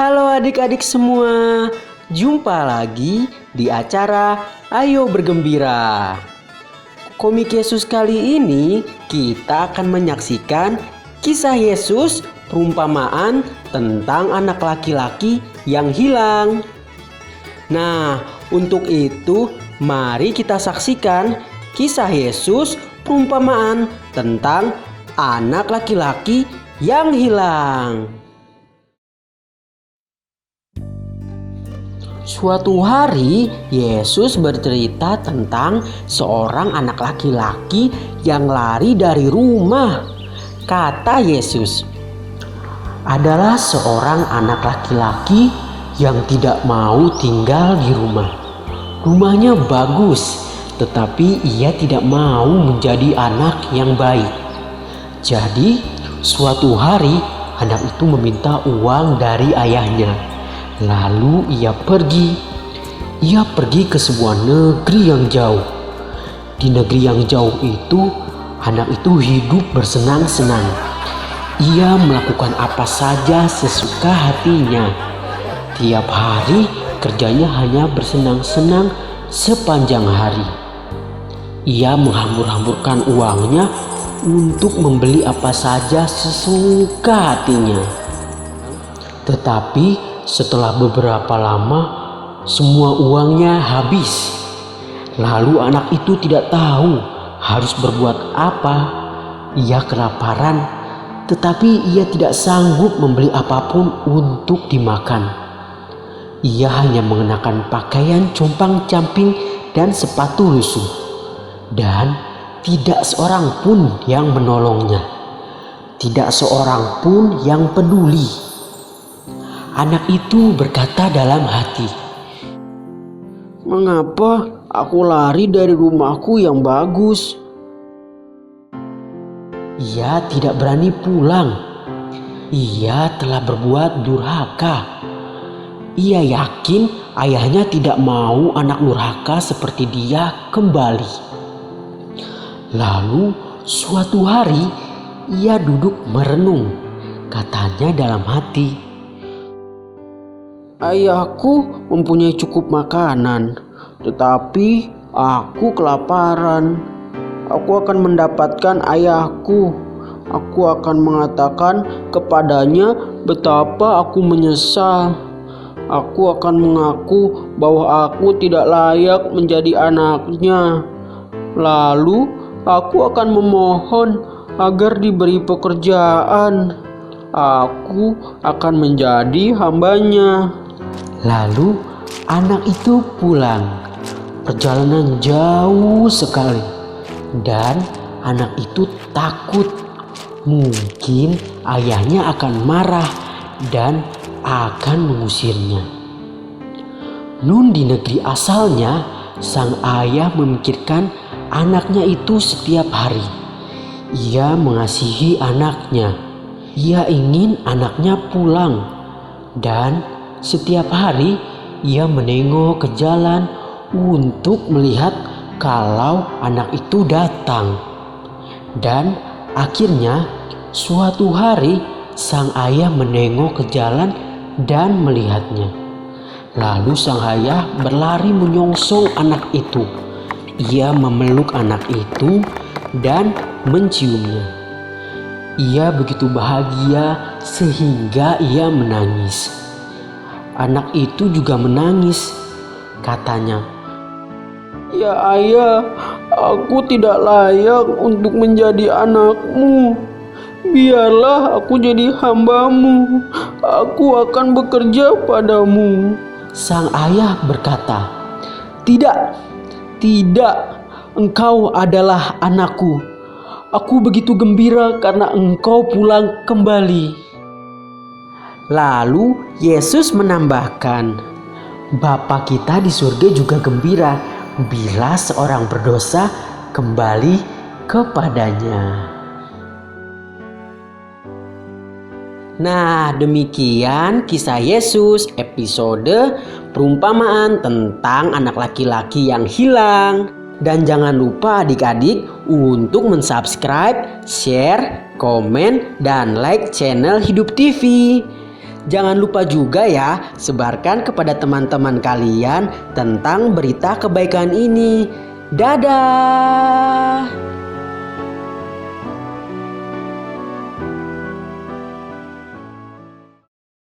Halo adik-adik semua, jumpa lagi di acara Ayo Bergembira. Komik Yesus kali ini kita akan menyaksikan kisah Yesus perumpamaan tentang anak laki-laki yang hilang. Nah, untuk itu mari kita saksikan kisah Yesus perumpamaan tentang anak laki-laki yang hilang. Suatu hari, Yesus bercerita tentang seorang anak laki-laki yang lari dari rumah. Kata Yesus, adalah seorang anak laki-laki yang tidak mau tinggal di rumah. Rumahnya bagus, tetapi ia tidak mau menjadi anak yang baik. Jadi, suatu hari anak itu meminta uang dari ayahnya. Lalu ia pergi ke sebuah negeri yang jauh. Di negeri yang jauh itu, anak itu hidup bersenang-senang. Ia melakukan apa saja sesuka hatinya. Tiap hari kerjanya hanya bersenang-senang sepanjang hari. Ia menghambur-hamburkan uangnya untuk membeli apa saja sesuka hatinya. Tetapi setelah beberapa lama, semua uangnya habis. Lalu anak itu tidak tahu harus berbuat apa. Ia kelaparan, tetapi ia tidak sanggup membeli apapun untuk dimakan. Ia hanya mengenakan pakaian compang-camping dan sepatu lusuh. Dan tidak seorang pun yang menolongnya. Tidak seorang pun yang peduli. Anak itu berkata dalam hati, "Mengapa aku lari dari rumahku yang bagus?" Ia tidak berani pulang. Ia telah berbuat durhaka. Ia yakin ayahnya tidak mau anak durhaka seperti dia kembali. Lalu suatu hari ia duduk merenung. Katanya dalam hati, "Ayahku mempunyai cukup makanan, tetapi aku kelaparan. Aku akan mendapatkan ayahku. Aku akan mengatakan kepadanya betapa aku menyesal. Aku akan mengaku bahwa aku tidak layak menjadi anaknya. Lalu aku akan memohon agar diberi pekerjaan. Aku akan menjadi hambanya." Lalu anak itu pulang. Perjalanan jauh sekali. Dan anak itu takut. Mungkin ayahnya akan marah dan akan mengusirnya. Nun di negeri asalnya, sang ayah memikirkan anaknya itu setiap hari. Ia mengasihi anaknya. Ia ingin anaknya pulang. Dan setiap hari ia menengok ke jalan untuk melihat kalau anak itu datang. Dan akhirnya suatu hari sang ayah menengok ke jalan dan melihatnya. Lalu sang ayah berlari menyongsong anak itu. Ia memeluk anak itu dan menciumnya. Ia begitu bahagia sehingga ia menangis. Anak itu juga menangis. Katanya, "Ya ayah, aku tidak layak untuk menjadi anakmu. Biarlah aku jadi hambamu. Aku akan bekerja padamu." Sang ayah berkata, Tidak, engkau adalah anakku. Aku begitu gembira karena engkau pulang kembali." Lalu Yesus menambahkan, "Bapa kita di surga juga gembira bila seorang berdosa kembali kepadanya." Nah, demikian kisah Yesus episode perumpamaan tentang anak laki-laki yang hilang. Dan jangan lupa adik-adik untuk mensubscribe, share, komen, dan like channel Hidup TV. Jangan lupa juga ya, sebarkan kepada teman-teman kalian tentang berita kebaikan ini. Dadah!